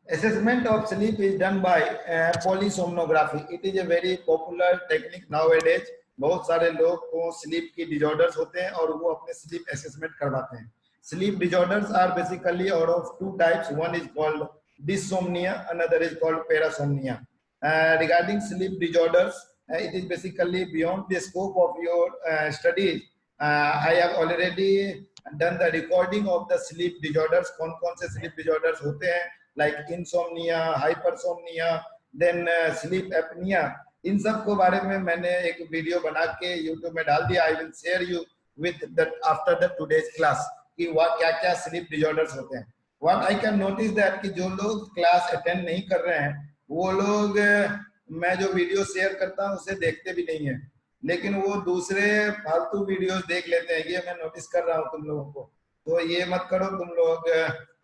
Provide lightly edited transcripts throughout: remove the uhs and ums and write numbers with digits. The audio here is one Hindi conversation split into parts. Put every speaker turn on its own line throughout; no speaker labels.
Assessment of sleep is done by polysomnography. It is a very popular technique nowadays. बहुत सारे लोग को स्लीप की डिजॉर्डर्स होते हैं और वो अपने स्लीप असेसमेंट करवाते हैं. Sleep disorders are basically out of two types. One is called dysomnia, another is called parasomnia. Regarding sleep disorders, it is basically beyond the scope of your studies. I have already done the recording of the sleep disorders. कौन-कौन से sleep disorders होते हैं? Like insomnia, hypersomnia, then sleep apnea. इन सब को बारे में मैंने एक वीडियो बना के YouTube में डाल दिया. I will share you with that after the today's class कि वह क्या-क्या sleep disorders होते हैं. What I can notice that कि जो लोग क्लास अटेंड नहीं कर रहे हैं वो लोग मैं जो वीडियो शेयर करता हूँ उसे देखते भी नहीं है, लेकिन वो दूसरे फालतू वीडियोस देख लेते हैं. ये मैं नोटिस कर रहा हूँ तुम लोगों को. तो ये मत करो. तुम लोग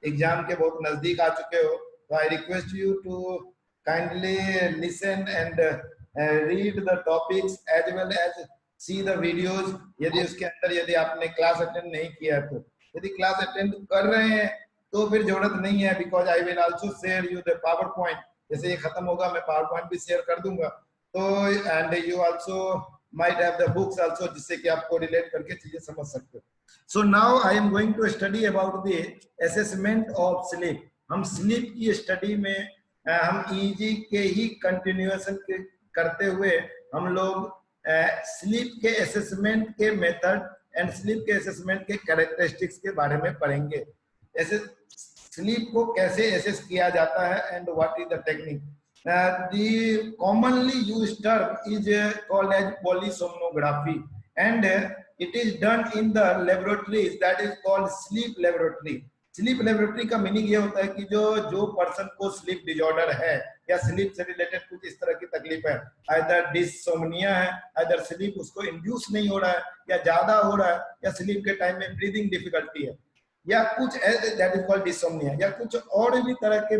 एग्जाम के बहुत नजदीक आ चुके हो. तो I request you to kindly listen and read the topics as well as see the videos. यदि उसके अंदर यदि आपने क्लास अटेंड नहीं किया है, तो यदि क्लास अटेंड कर रहे हैं तो फिर जरूरत नहीं है, because I will also share you the power point. जैसे ये खत्म होगा मैं पावर पॉइंट भी शेयर कर दूंगा. तो and you also might have the books also जिससे कि आपको रिलेट करके चीजें समझ सकते हो. So now I am going to study about the assessment of sleep. हम स्लीप की स्टडी में हम ईजी के ही कंटिन्यूएशन करते हुए हम लोग स्लीप के असेसमेंट के मेथड एंड स्लीप के असेसमेंट के कैरेक्टरिस्टिक्स के बारे में पढ़ेंगे. ऐसे स्लीप को कैसे असेस किया जाता है and what is the technique. The commonly used term is called as polysomnography, and it is done in the laboratories that is called sleep laboratory. Sleep laboratory का मीनिंग ये होता है कि जो पर्सन को स्लीप डिजॉर्डर है या स्लीप से रिलेटेड कुछ इस तरह की तकलीफ है, आइदर डिसोमनिया है, आइदर स्लीप उसको इंड्यूस नहीं हो रहा है या ज्यादा हो रहा है, या स्लीप के टाइम में ब्रीदिंग डिफिकल्टी है, या कुछ दैट इज कॉल्ड डिसोमनिया, या कुछ और भी तरह के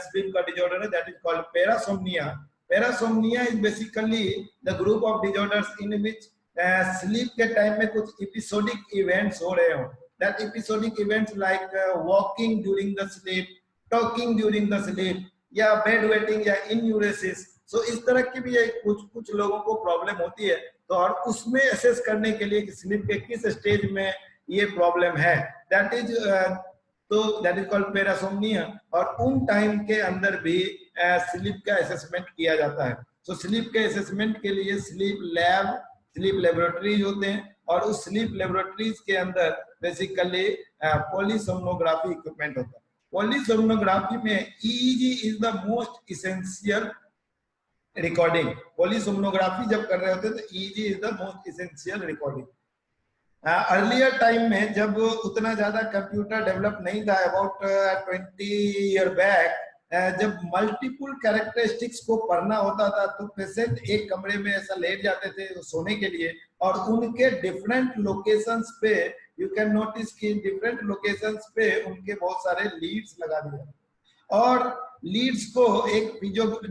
स्लीप का डिजॉर्डर है that is called parasomnia. Parasomnia is basically the group of disorders in which sleep के टाइम में कुछ एपिसोडिक इवेंट्स हो रहे हो. That episodic events like walking during the sleep, talking during the sleep, या बेड वेटिंग या इन्यूरेसिस. सो इस तरह की भी कुछ लोगों को प्रॉब्लम होती है. तो और उसमें असेस करने के लिए कि स्लीप के किस स्टेज में ये प्रॉब्लम है, दैट इज कॉल्ड पैरासोमनिया. और उन टाइम के अंदर भी स्लीप का असेसमेंट किया जाता है. सो स्लीप के असेसमेंट के लिए स्लीप लैब, स्लीप लेबोरेटरीज होते हैं, और उस स्लीप लेबोरेटरीज के अंदर बेसिकली पॉलीसोमनोग्राफी इक्विपमेंट होता है. पॉलीसोमनोग्राफी में EEG is the most essential recording. Polysomnography जब कर रहे होते हैं तो EEG is the most essential recording. Earlier time में जब उतना ज्यादा कंप्यूटर डेवलप नहीं था, अबाउट 20 ईयर बैक, जब मल्टीपल कैरेक्टरिस्टिक्स को पढ़ना होता था तो पेशेंट एक कमरे में ऐसा लेट जाते थे सोने के लिए, और उनके डिफरेंट लोकेशंस पे यू कैन नोटिस कि डिफरेंट लोकेशंस पे उनके बहुत सारे लीड्स लगा दिए, और लीड्स को एक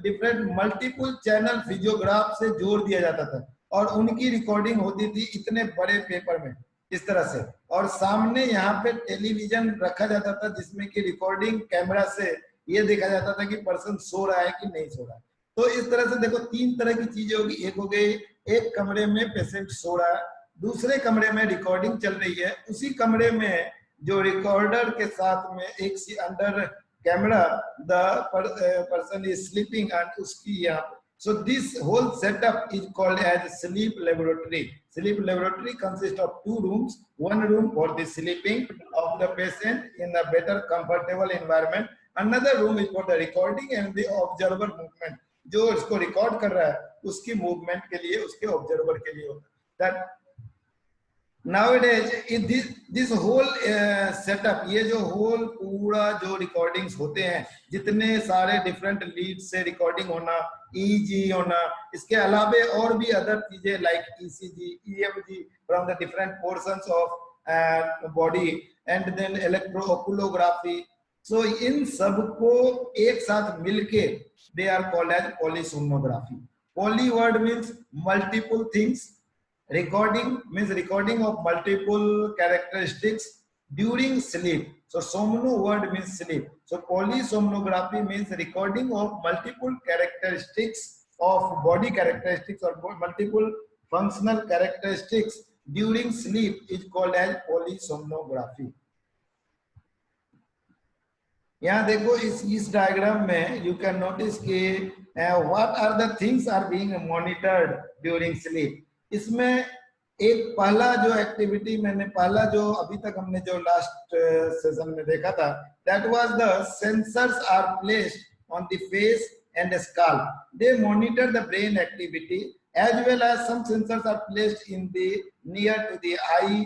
डिफरेंट मल्टीपल चैनल फिजियोग्राफ से जोड़ दिया जाता था, और उनकी रिकॉर्डिंग होती थी इतने बड़े पेपर में इस तरह से, और सामने यहाँ पे टेलीविजन रखा जाता था जिसमें कि रिकॉर्डिंग कैमरा से ये देखा जाता था कि पर्सन सो रहा है कि नहीं सो रहा है. तो इस तरह से देखो तीन तरह की चीजें होगी. एक हो गई एक कमरे में पेशेंट सो रहा है, दूसरे कमरे में रिकॉर्डिंग चल रही है, उसी कमरे में जो रिकॉर्डर के साथ में एक see under camera the person is sleeping and उसकी यहाँ. So this whole setup is called as sleep laboratory. Sleep laboratory consists of two rooms. One room for the sleeping of the patient in a better comfortable environment. Another room is for the recording and the observer movement. जो इसको रिकॉर्ड कर रहा है उसकी मूवमेंट के लिए, उसके ऑब्जर्वर के लिए होता है. That nowadays this whole setup, ये जो whole पूरा जो रिकॉर्डिंग्स होते हैं, जितने सारे डिफरेंट लीड से रिकॉर्डिंग होना, ईजी होना, इसके अलावे और भी अदर चीजें like ECG, EMG from the different portions of body, and then electrooculography. So इन सबको एक साथ मिलके they are called as polysomnography. Poly word means multiple things. Recording means recording of multiple characteristics during sleep. So somno word means sleep. So polysomnography means recording of multiple characteristics of body characteristics or multiple functional characteristics during sleep is called as polysomnography. यहाँ देखो इस डायग्राम में यू कैन नोटिस कि what are the things are being monitored during sleep. इसमें एक पहला जो एक्टिविटी मैंने पहला जो अभी तक हमने जो लास्ट सेशन में देखा था, that was the sensors are placed on the face and scalp. They monitor the brain activity as well as some sensors are placed in the near to the eye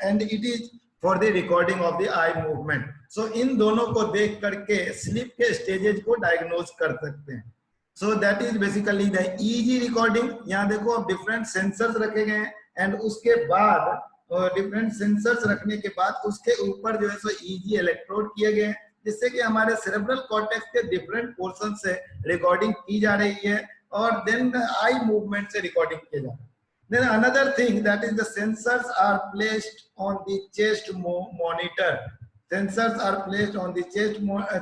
and it is for the recording of the eye movement. So इन दोनों को देख करके स्लीप के स्टेजेस को डायग्नोज कर सकते हैं. So that is basically the EEG recording. यहाँ देखो अब डिफरेंट सेंसर्स रखे गए हैं एंड उसके बाद डिफरेंट सेंसर्स रखने के बाद उसके ऊपर जो है सो EEG इलेक्ट्रोड किए गए हैं जिससे कि हमारे सेरेब्रल कॉर्टेक्स के डिफरेंट पोर्शन से रिकॉर्डिंग की जा रही है और देन आई मूवमेंट से रिकॉर्डिंग किया जा रहा है. Then another thing that is the sensors are placed on the chest monitor. Sensors are placed on the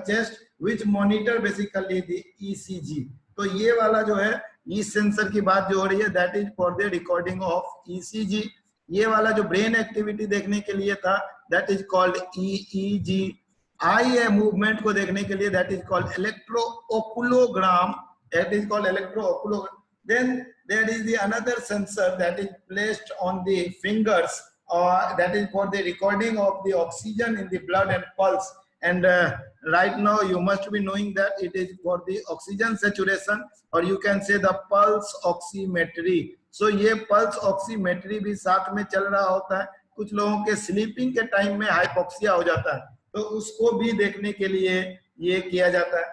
chest which monitor basically the ECG. तो ये वाला जो है इस सेंसर की बात जो हो रही है that is for the recording of ECG. ये वाला जो ब्रेन एक्टिविटी देखने के लिए था that is called EEG. Eye movement को देखने के लिए that is called electrooculogram. That is called electrooculogram. Then there is the another sensor that is placed on the fingers that is for the recording of the oxygen in the blood and pulse. And right now you must be knowing that it is for the oxygen saturation or you can say the pulse oximetry. So ये pulse oximetry भी साथ में चल रहा होता है. कुछ लोगों के स्लीपिंग के टाइम में हाइपोक्सिया हो जाता है तो उसको भी देखने के लिए ये किया जाता है.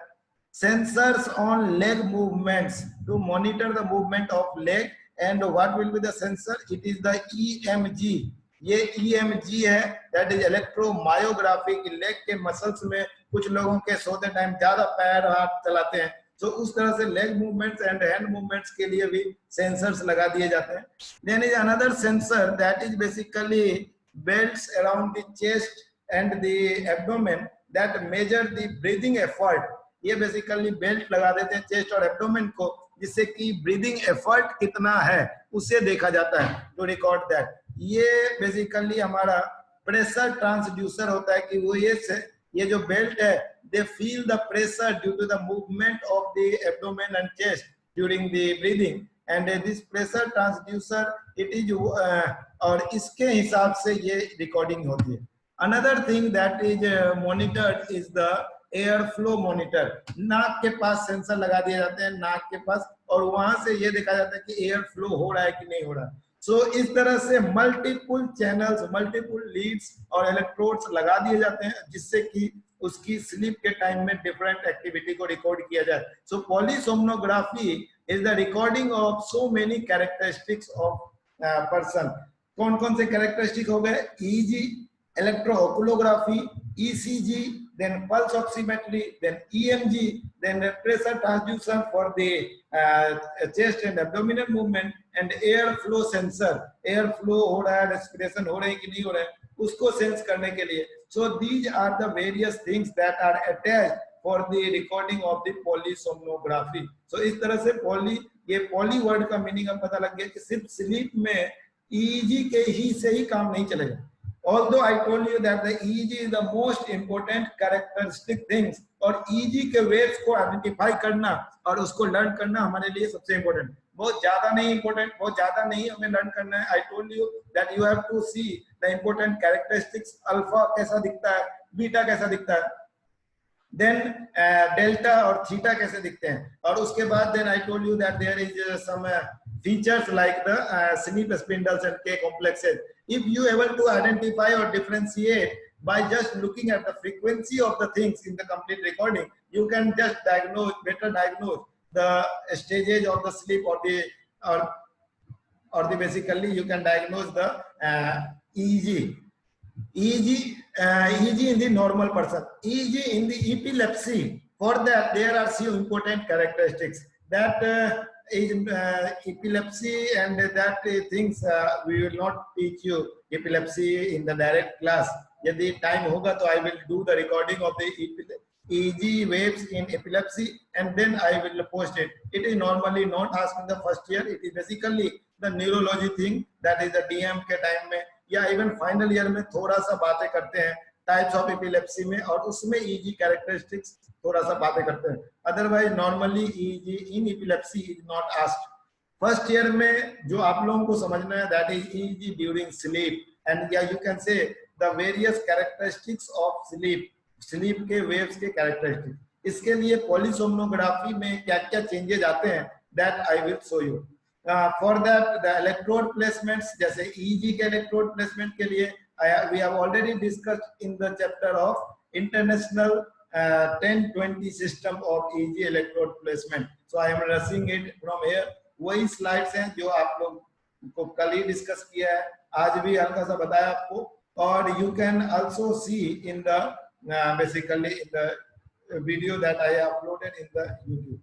Sensors on leg movements to monitor the movement of leg and what will be the sensor? It is the EMG. ये EMG है that is electromyography. leg के मसल्स में कुछ लोगों के सोते टाइम ज्यादा पैर हाथ चलाते हैं तो उस तरह से leg movements and hand movements के लिए भी sensors लगा दिए जाते हैं. Then is another sensor that is basically belts around the chest and the abdomen that measure the breathing effort. ये बेसिकली बेल्ट लगा देते हैं चेस्ट और एब्डोमेन को जिससे कि ब्रीदिंग एफर्ट कितना है उसे देखा जाता है टू रिकॉर्ड दैट. ये बेसिकली हमारा प्रेशर ट्रांसड्यूसर होता है कि वो ये जो बेल्ट है they feel the pressure due to the movement of the abdomen and chest during the breathing and this pressure transducer it is और इसके हिसाब से ये रिकॉर्डिंग होती है. Another thing that is monitored is the air flow monitor. नाक के पास सेंसर लगा दिए जाते हैं नाक के पास और वहां से ये देखा जाता है कि एयर फ्लो हो रहा है कि नहीं हो रहा है. सो इस तरह से मल्टीपल चैनल्स मल्टीपल लीड्स और इलेक्ट्रोड्स लगा दिए जाते हैं जिससे कि उसकी स्लीप के टाइम में डिफरेंट एक्टिविटी को रिकॉर्ड किया जाए. So polysomnography is the recording of so many characteristics of person. कौन कौन से कैरेक्टरिस्टिक हो गए? EEG, electrooculography, ECG, then pulse oximetry, then EMG, then pressure transducer for the chest and abdominal movement and air flow sensor. Air flow हो रहा है, respiration हो रही है कि नहीं हो रहा है उसको सेंस करने के लिए. So these are the various things that are attached for the recording of the polysomnography. So इस तरह से ये poly word का मीनिंग अब पता लग गया कि सिर्फ स्लीप में EEG के ही से ही काम नहीं चलेगा. Although I told you that the EEG is the most important characteristic things और EEG के waves को आइडेंटिफाई करना और उसको लर्न करना हमारे लिए सबसे इम्पोर्टेंट. बहुत ज्यादा नहीं इम्पोर्टेंट, बहुत ज्यादा नहीं हमें लर्न करना है. I told you that you have to see the important characteristics. Alpha कैसा दिखता है, बीटा कैसा दिखता है, then डेल्टा और थीटा कैसे दिखते हैं और उसके बाद then I told you that there is some features like the sleep spindles and K complexes. If you able to identify or differentiate by just looking at the frequency of the things in the complete recording, you can just better diagnose the stages of the sleep or the basically you can diagnose the EEG. EEG in the normal person, EEG in the epilepsy. For that there are few important characteristics that is epilepsy and that things we will not teach you epilepsy in the direct class. यदि time होगा तो I will do the recording of the EEG waves in epilepsy and then I will post it. It is normally not asked in the first year. It is basically the neurology thing, that is the DM के time में या even final year में थोड़ा सा बातें करते हैं टाइप्स ऑफ एपिलेप्सी में, और उसमें ईजी कैरेक्टरिस्टिक्स थोड़ा सा बातें करते हैं. Otherwise normally EEG in epilepsy is not asked. First year में जो आप लोगों को समझना है that is EEG during sleep and या you can say the various characteristics of sleep, sleep के वेव्स के कैरेक्टरिस्टिक्स. इसके लिए पॉलीसोमनोग्राफी में क्या क्या चेंजेस आते हैं that I will show you. For that the electrode placements, जैसे ईजी के इलेक्ट्रोड प्लेसमेंट के लिए we have already discussed in the chapter of international 1020 system of EEG electrode placement. So I am rushing it from here. वही स्लाइड्स हैं जो आप लोग को कल ही डिस्कस किया है, आज भी हल्का सा बताया आपको. और you can also see in the basically in the video that I uploaded in the YouTube.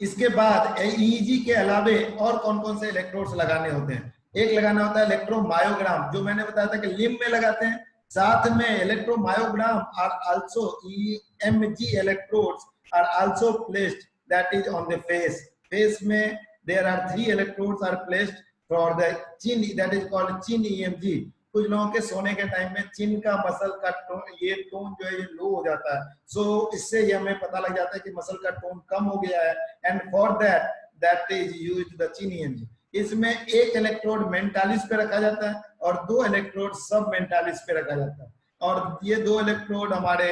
इसके बाद EEG के अलावे और कौन कौन से इलेक्ट्रोड्स लगाने होते हैं. एक लगाना होता है इलेक्ट्रोमायोग्राम, जो मैंने बताया था कि लिम्ब में लगाते हैं. साथ में electromyogram are also EMG electrodes are also placed that is on the face. Face में there are 3 electrodes are placed for the chin, that is called chin EMG. कुछ लोगों के सोने के टाइम में चिन का मसल का ये टोन जो है ये लो हो जाता है. सो इससे ये हमें पता लग जाता है कि मसल का टोन कम हो गया है and for that is used the chin EMG. इसमें एक इलेक्ट्रोड मेंटालिस पे रखा जाता है और 2 इलेक्ट्रोड सब मेंटालिस पे रखा जाता है. और ये 2 इलेक्ट्रोड हमारे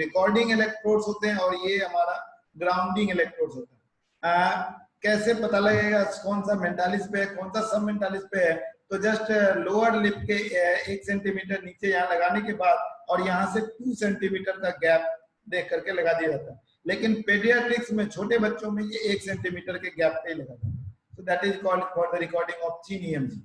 रिकॉर्डिंग इलेक्ट्रोड्स होते हैं और ये हमारा ग्राउंडिंग इलेक्ट्रोड्स होते हैं. कैसे पता लगेगा कौन सा मेंटालिस पे है कौन सा सब मेंटालिस पे है? तो जस्ट लोअर लिप के 1 सेंटीमीटर नीचे यहाँ लगाने के बाद और यहाँ से 2 सेंटीमीटर का गैप देख करके लगा दिया जाता है. लेकिन पेडियाट्रिक्स में छोटे बच्चों में ये 1 सेंटीमीटर के गैप पे लगा जाता है. So that is called for the recording of chin EMG.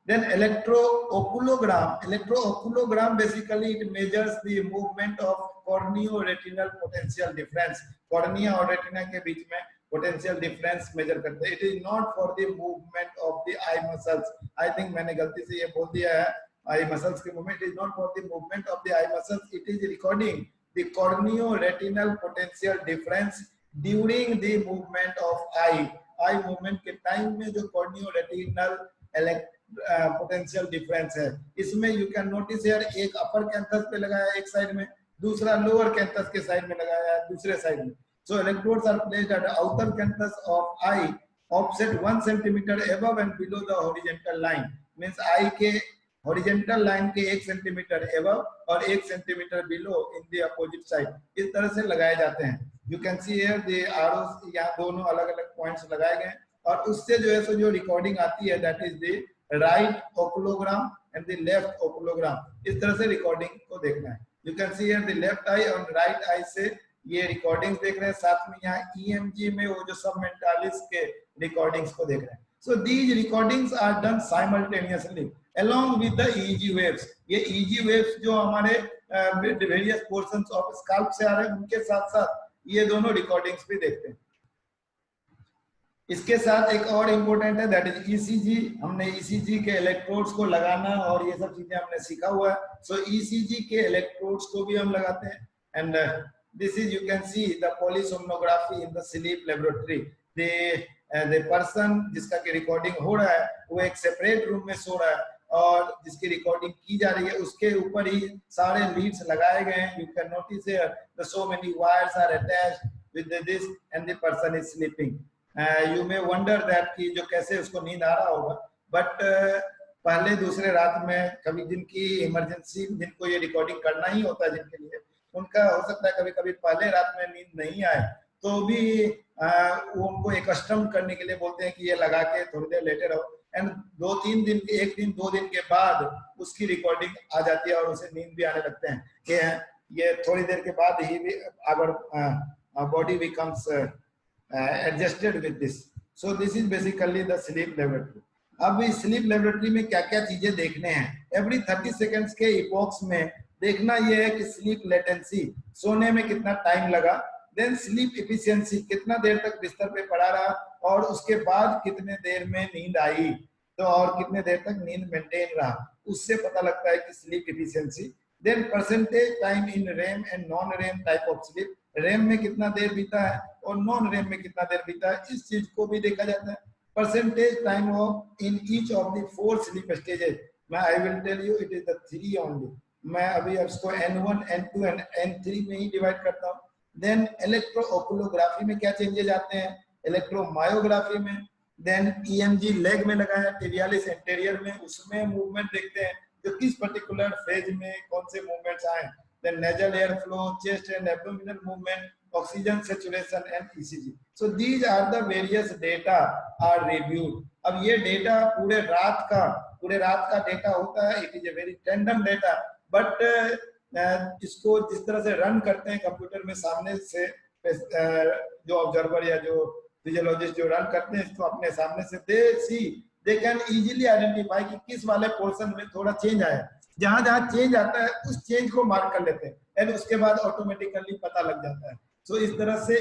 Then electrooculogram. Electrooculogram basically it measures the movement of corneo-retinal potential difference. Cornea और retina के बीच में potential difference measure करते हैं. It is not for the movement of the eye muscles. I think मैंने गलती से ये बोल दिया है eye muscles के movement. It is not for the movement of the eye muscles. It is recording the corneo-retinal potential difference during the movement of eye. Eye movement के टाइम में जो कॉर्नियो रेटिनल पोटेंशियल डिफरेंस है. इसमें यू कैन नोटिस हियर एक अपर कैंथस पे लगाया एक साइड में, दूसरा लोअर कैंथस के साइड में लगाया है दूसरे साइड में. So electrodes are placed at outer canthus of eye offset 1 centimetre above and below the horizontal line. Means eye के हॉरिजॉन्टल लाइन के 1 सेंटीमीटर अबव और 1 centimetre below in the opposite side. इस तरह से लगाए जाते हैं. You can see here the arrows, यहाँ दोनों अलग अलग पॉइंट्स लगाए गए और उससे जो है सो जो रिकॉर्डिंग आती है that is the right oculogram and the left oculogram. इस तरह से रिकॉर्डिंग को देखना है. You can see here the left eye और राइट आई से ये रिकॉर्डिंग्स देख रहे हैं. साथ में यहाँ EMG में वो जो सब मेंटालिस के रिकॉर्डिंग्स को देख रहे हैं. So these recordings are done simultaneously along with the EEG waves. ये EEG waves जो हमारे वेरियस पोर्शंस ऑफ स्कैल्प से आ रहे हैं उनके साथ साथ ये दोनों रिकॉर्डिंग्स भी देखते हैं. इसके साथ एक और इम्पोर्टेंट है दैट इज ECG. हमने ECG के इलेक्ट्रोड्स को लगाना और ये सब चीजें हमने सीखा हुआ है. सो ECG के इलेक्ट्रोड्स को भी हम लगाते हैं and this is you can see the polysomnography in the sleep laboratory. The person जिसका की रिकॉर्डिंग हो रहा है वो एक सेपरेट रूम में सो रहा है और जिसकी रिकॉर्डिंग की जा रही है उसके ऊपर ही सारे लीड्स लगाए गए हैं. You can notice here the so many wires are attached with this and the person is sleeping. You may wonder that कि जो कैसे उसको नींद आ रहा होगा, बट पहले दूसरे रात में कभी जिनकी इमरजेंसी जिनको ये रिकॉर्डिंग करना ही होता है जिनके लिए, उनका हो सकता है कभी कभी पहले रात में नींद नहीं आए तो भी वो उनको एक कस्टम करने के लिए बोलते हैं कि ये लगा के थोड़ी देर लेटे रहो एंड 2-3 दिन के 1 दिन 2 दिन के बाद उसकी रिकॉर्डिंग आ जाती है और उसे नींद भी आने लगते हैं कि ये थोड़ी देर के बाद ही भी अगर body becomes adjusted with this. So this is basically the sleep laboratory. अब इस स्लीप लेबोरेटरी में क्या क्या चीजें देखने हैं. एवरी 30 सेकेंड्स के इपॉक्स में देखना यह है कि स्लीप लेटेंसी, सोने में कितना टाइम लगा देन स्लीप एफिशिएंसी, कितना देर तक बिस्तर पे पड़ा रहा और उसके बाद कितने देर में नींद आई, तो और कितने देर तक नींद मेंटेन रहा, उससे पता लगता है कि sleep efficiency. Then percentage time in REM and non REM type of sleep, REM में कितना देर बीता है और नॉन रेम में कितना देर बीता है, इस चीज को भी देखा जाता है। Percentage time of in each of the 4 sleep stages, मैं I will tell you it is the 3 only, मैं अभी इसको N1, N2 एंड N3 में ही डिवाइड करता हूँ। देन इलेक्ट्रोओकुलोग्राफी में क्या चेंजेस आते हैं, इलेक्ट्रोमायोग्राफी में, देन EMG लेग में लगाया टिबियालिस एंटेरियर में, उसमें मूवमेंट देखते हैं जो किस पर्टिकुलर फेज में कौन से मूवमेंट्स आए, then nasal air flow, chest and abdominal movement, oxygen saturation and ECG। So these are the various data are reviewed. अब ये डेटा पूरे रात का डेटा होता है, it is a very random data, but इसको जिस तरह से रन करते हैं कंप्यूटर में सामने से, जो ऑब्जर्वर या जो फिजियोलॉजिस्ट जो रन करते हैं इसको अपने सामने से, दे कैन इजीली आइडेंटिफाई कि किस वाले पोर्शन में थोड़ा चेंज आया, जहां जहां चेंज आता है उस चेंज को मार्क कर लेते हैं एंड उसके बाद ऑटोमेटिकली पता लग जाता है। सो इस तरह से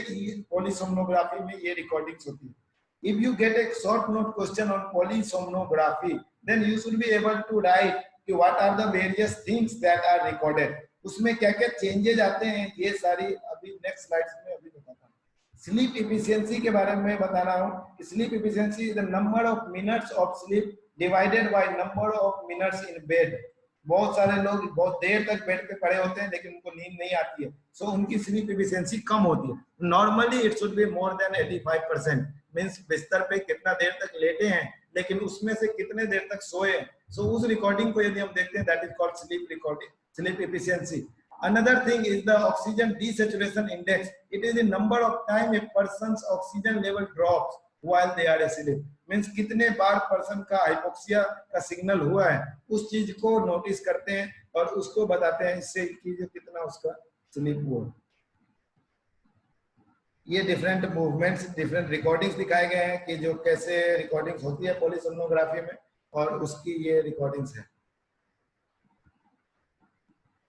पॉलीसोमनोग्राफी में ये रिकॉर्डिंग्स होती है। If you get a short note question on polysomnography, then you should be able to write कि what are the various things that are recorded, उसमें क्या क्या चेंजेस आते हैं, ये सारी अभी नेक्स्ट स्लाइड्स में अभी बताता हूँ। स्लीप एफिशिएंसी के बारे में बता रहा हूँ। Sleep efficiency is the number of minutes of sleep divided by number of minutes in bed. बहुत सारे लोग बहुत देर तक बेड पे पड़े होते हैं लेकिन उनको नींद नहीं आती है, सो उनकी स्लीप एफिशिएंसी कम होती है। Normally it should be more than 85%, means बिस्तर पे कितना देर तक लेटे हैं लेकिन उसमें से कितने देर तक सोए। सो उस रिकॉर्डिंग को यदि हम देखते हैं, that is called sleep recording, sleep efficiency. Another thing is the oxygen desaturation index. It is the number of time a person's oxygen level drops while they are asleep. Means कितने बार पर्सन का हाइपोक्सिया का सिग्नल हुआ है, उस चीज को नोटिस करते हैं और उसको बताते हैं इससे कि जो कितना उसका स्लीप हुआ। ये डिफरेंट मूवमेंट्स, डिफरेंट रिकॉर्डिंग्स दिखाए गए हैं कि जो कैसे रिकॉर्डिंग्स होती है पॉलीसोमनोग्राफी में, और उसकी ये रिकॉर्डिंग्स है।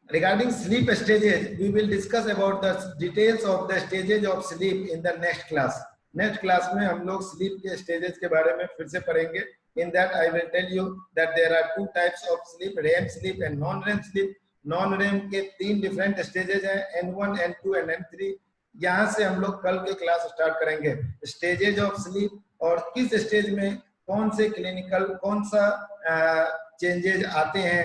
Regarding sleep stages, we will discuss about the details of the stages of sleep in the next class. Next class में हम लोग sleep के stages के बारे में फिर से पढ़ेंगे। In that I will tell you that there are 2 types of sleep, REM sleep and non-REM sleep. Non-REM के 3 different stages हैं, N1, N2 and N3। यहाँ से हम लोग कल के क्लास स्टार्ट करेंगे स्टेजेज ऑफ स्लीप, और किस स्टेज में कौन से क्लिनिकल कौन सा चेंजेज आते हैं,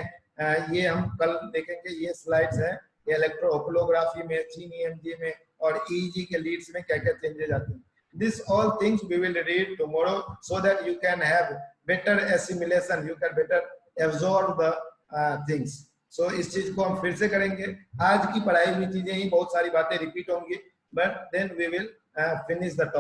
ये हम कल देखेंगे। ये स्लाइड्स हैं, इलेक्ट्रोओकुलोग्राफी में, EMG में और EEG के लीड्स में क्या क्या चेंजेज आते हैं। This all things we will read tomorrow so that you can have better assimilation, you can better absorb the things. So इस चीज को हम फिर से करेंगे। आज की पढ़ाई हुई चीजें ही बहुत सारी बातें रिपीट होंगी, but then we will finish the topic.